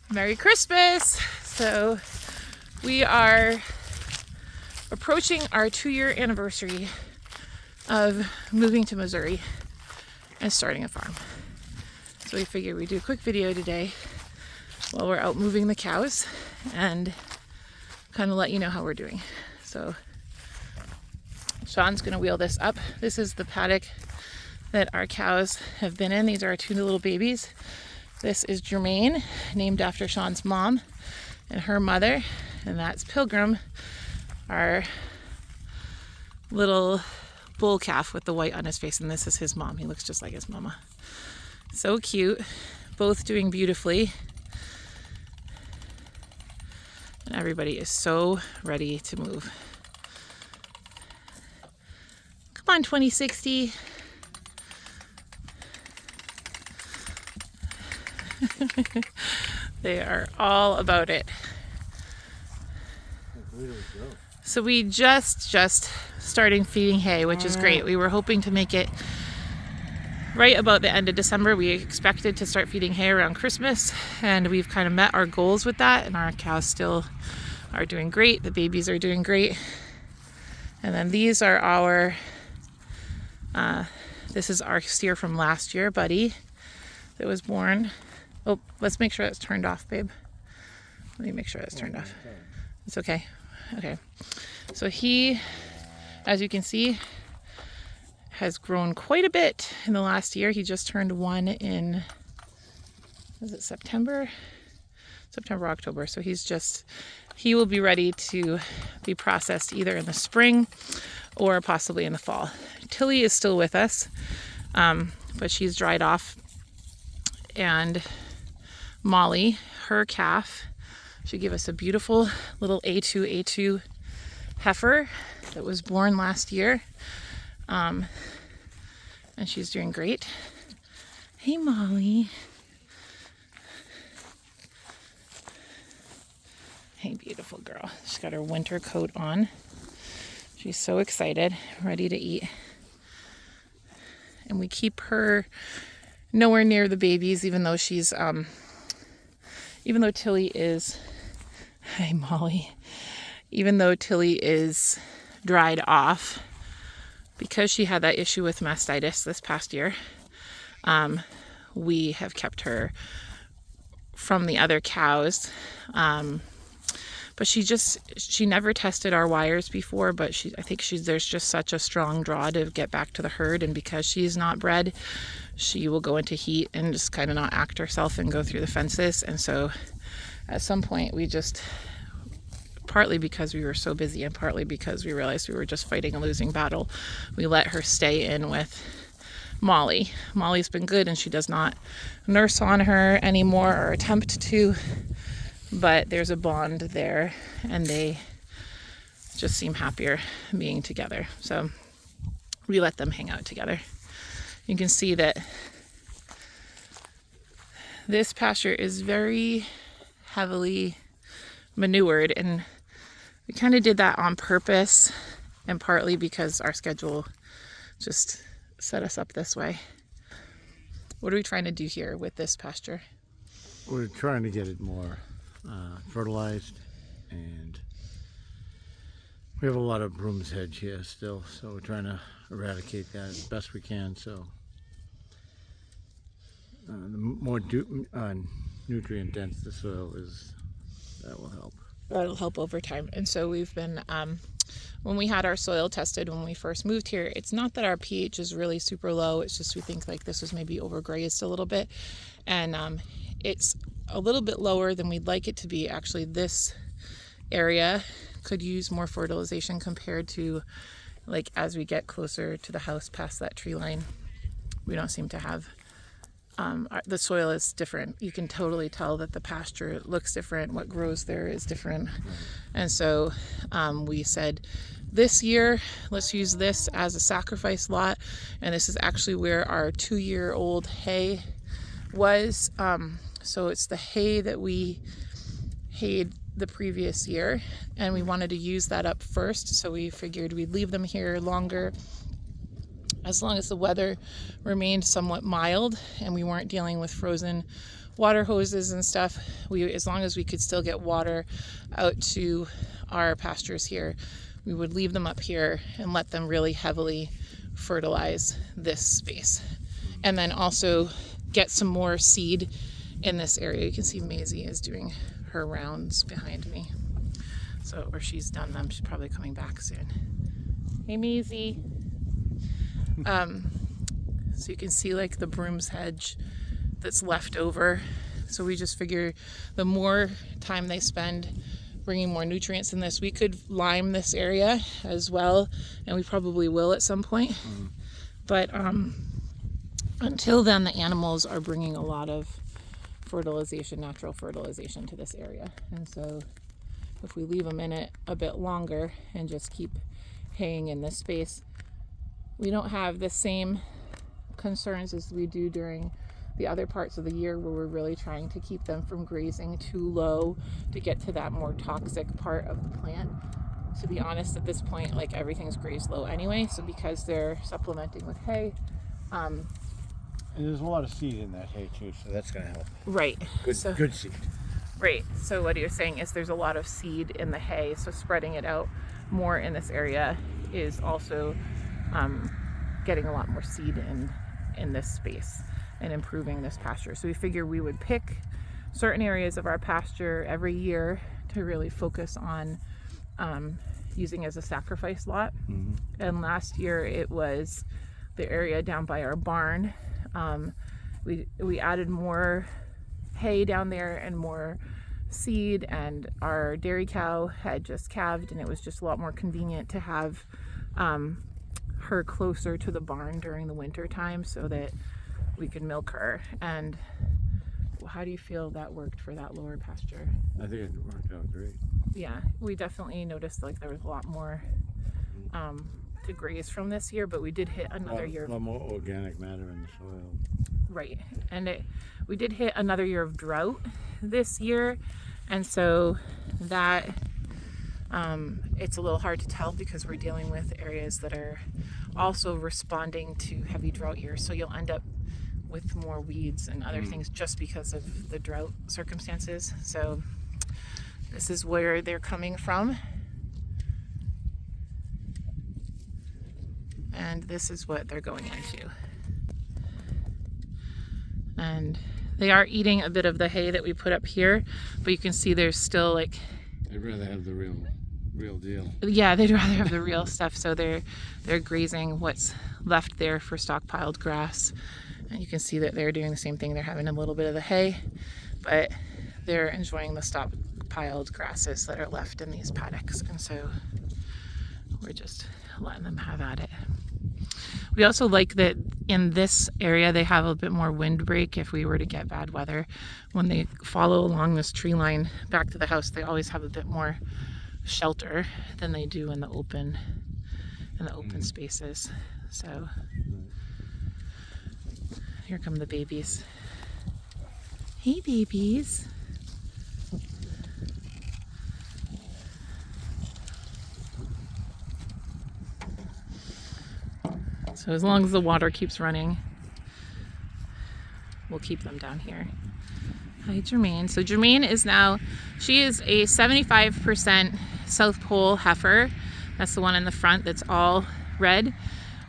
Merry Christmas! So we are approaching our 2-year anniversary of moving to Missouri and starting a farm. So we figured we'd do a quick video today while we're out moving the cows and kind of let you know how we're doing. So Sean's gonna wheel this up. This is the paddock that our cows have been in. These are our 2 little babies. This is Jermaine, named after Sean's mom and her mother, and that's Pilgrim, our little bull calf with the white on his face, and this is his mom. He looks just like his mama. So cute, both doing beautifully. And everybody is so ready to move. Come on, 2060. They are all about it. So we just starting feeding hay, which is great. We were hoping to make it right about the end of December. We expected to start feeding hay around Christmas, and we've kind of met our goals with that, and our cows still are doing great. The babies are doing great. And then these are our this is our steer from last year, Buddy, that was born. Oh, let's make sure that's turned off, babe. Let me make sure that's turned off. It's okay. Okay. So he, as you can see, has grown quite a bit in the last year. He just turned 1 in, is it September, October. So he will be ready to be processed either in the spring or possibly in the fall. Tilly is still with us, but she's dried off. And Molly, her calf, she gave us a beautiful little A2 heifer that was born last year. And she's doing great. Hey, Molly. Hey, beautiful girl. She's got her winter coat on. She's so excited, ready to eat. And we keep her nowhere near the babies, even though she's, even though Tilly is, hi, Molly. Even though Tilly is dried off, because she had that issue with mastitis this past year, we have kept her from the other cows. But she never tested our wires before, but I think there's just such a strong draw to get back to the herd, and because she's not bred, she will go into heat and just kind of not act herself and go through the fences. And so at some point we just, partly because we were so busy and partly because we realized we were just fighting a losing battle, we let her stay in with Molly. Molly's been good, and she does not nurse on her anymore or attempt to, but there's a bond there, and they just seem happier being together. So we let them hang out together. You can see that this pasture is very heavily manured, and we kind of did that on purpose, and partly because our schedule just set us up this way. What are we trying to do here with this pasture? We're trying to get it more fertilized, and we have a lot of broom's hedge here still, so we're trying to eradicate that as best we can. So the more nutrient dense the soil is, that will help. That'll help over time. And so we've been, when we had our soil tested when we first moved here, it's not that our pH is really super low, it's just we think like this was maybe overgrazed a little bit, and it's a little bit lower than we'd like it to be. Actually, this area could use more fertilization compared to, like, as we get closer to the house past that tree line, we don't seem to have, the soil is different. You can totally tell that the pasture looks different, what grows there is different. And so we said this year, let's use this as a sacrifice lot, and this is actually where our 2-year-old hay was. So it's the hay that we hayed the previous year, and we wanted to use that up first, so we figured we'd leave them here longer as long as the weather remained somewhat mild and we weren't dealing with frozen water hoses and stuff, as long as we could still get water out to our pastures here, we would leave them up here and let them really heavily fertilize this space. And then also get some more seed in this area. You can see Maisie is doing her rounds behind me. So, or she's done them. She's probably coming back soon. Hey, Maisie. So you can see like the broom's hedge that's left over. So we just figure the more time they spend bringing more nutrients in this, we could lime this area as well, and we probably will at some point. But until then, the animals are bringing a lot of fertilization, natural fertilization to this area. And so if we leave them in it a bit longer and just keep haying in this space, we don't have the same concerns as we do during the other parts of the year, where we're really trying to keep them from grazing too low to get to that more toxic part of the plant. To be honest, at this point, like everything's grazed low anyway, so because they're supplementing with hay, And there's a lot of seed in that hay too, so that's gonna help. right. Good seed. Right. So what you're saying is there's a lot of seed in the hay, so spreading it out more in this area is also getting a lot more seed in this space and improving this pasture. So we figure we would pick certain areas of our pasture every year to really focus on using as a sacrifice lot. And last year it was the area down by our barn. We added more hay down there and more seed, and our dairy cow had just calved, and it was just a lot more convenient to have her closer to the barn during the winter time so that we could milk her. And how do you feel that worked for that lower pasture? I think it worked out great. Yeah, we definitely noticed like there was a lot more to graze from this year, but we did hit another year. A lot more organic matter in the soil. Right, and we did hit another year of drought this year, and so that it's a little hard to tell because we're dealing with areas that are also responding to heavy drought years. So you'll end up with more weeds and other things just because of the drought circumstances. So this is where they're coming from. And this is what they're going into. And they are eating a bit of the hay that we put up here, but you can see there's still like... I'd rather have the real deal. Yeah, they'd rather have the real stuff. So they're grazing what's left there for stockpiled grass. And you can see that they're doing the same thing. They're having a little bit of the hay, but they're enjoying the stockpiled grasses that are left in these paddocks. And so we're just letting them have at it. We also like that in this area they have a bit more windbreak if we were to get bad weather. When they follow along this tree line back to the house, they always have a bit more shelter than they do in the open spaces. So here come the babies. Hey babies. So as long as the water keeps running, we'll keep them down here. Hi, Jermaine. So Jermaine she is a 75% South Pole heifer. That's the one in the front that's all red.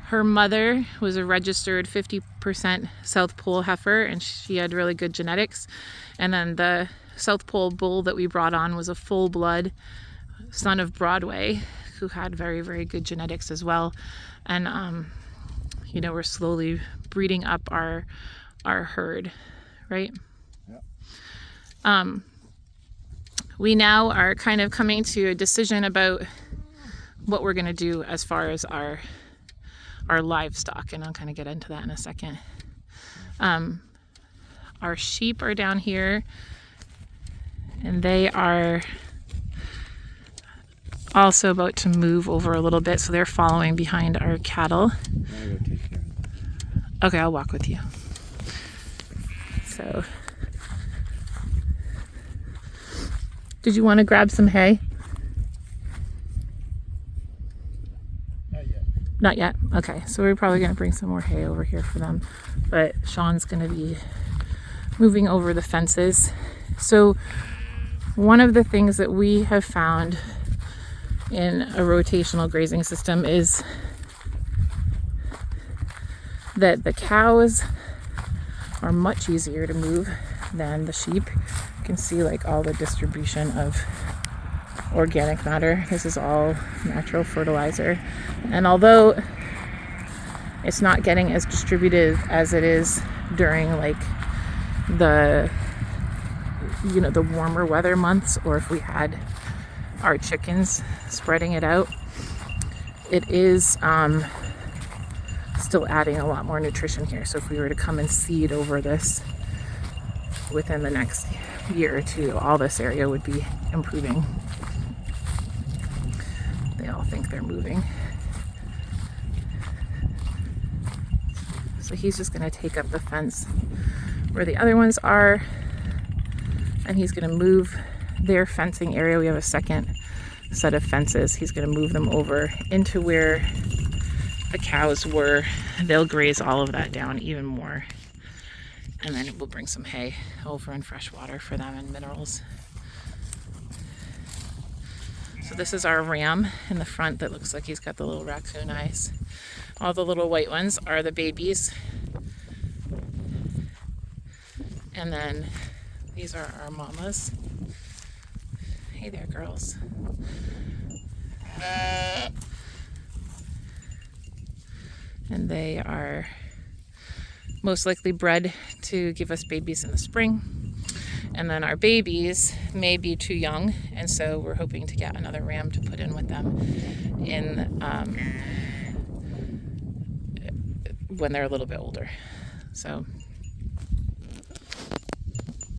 Her mother was a registered 50% South Pole heifer, and she had really good genetics. And then the South Pole bull that we brought on was a full-blood son of Broadway, who had very, very good genetics as well. And we're slowly breeding up our herd, right? Yeah. We now are kind of coming to a decision about what we're going to do as far as our livestock, and I'll kind of get into that in a second. Our sheep are down here, and they are also about to move over a little bit, so they're following behind our cattle. I'll go take care of it. Okay, I'll walk with you. So, did you want to grab some hay? Not yet. Not yet? Okay, so we're probably going to bring some more hay over here for them. But Sean's going to be moving over the fences. So one of the things that we have found in a rotational grazing system is that the cows are much easier to move than the sheep. You can see like all the distribution of organic matter. This is all natural fertilizer. And although it's not getting as distributed as it is during like the the warmer weather months, or if we had our chickens spreading it out, it is still adding a lot more nutrition here. So if we were to come and seed over this within the next year or two, all this area would be improving. They all think they're moving. So he's just going to take up the fence where the other ones are, and he's going to move their fencing area. We have a second set of fences. He's going to move them over into where the cows were. They'll graze all of that down even more, and then we'll bring some hay over and fresh water for them and minerals. So this is our ram in the front that looks like he's got the little raccoon eyes. All the little white ones are the babies, and then these are our mamas. Hey there, girls. And they are most likely bred to give us babies in the spring. And then our babies may be too young, and so we're hoping to get another ram to put in with them when they're a little bit older. So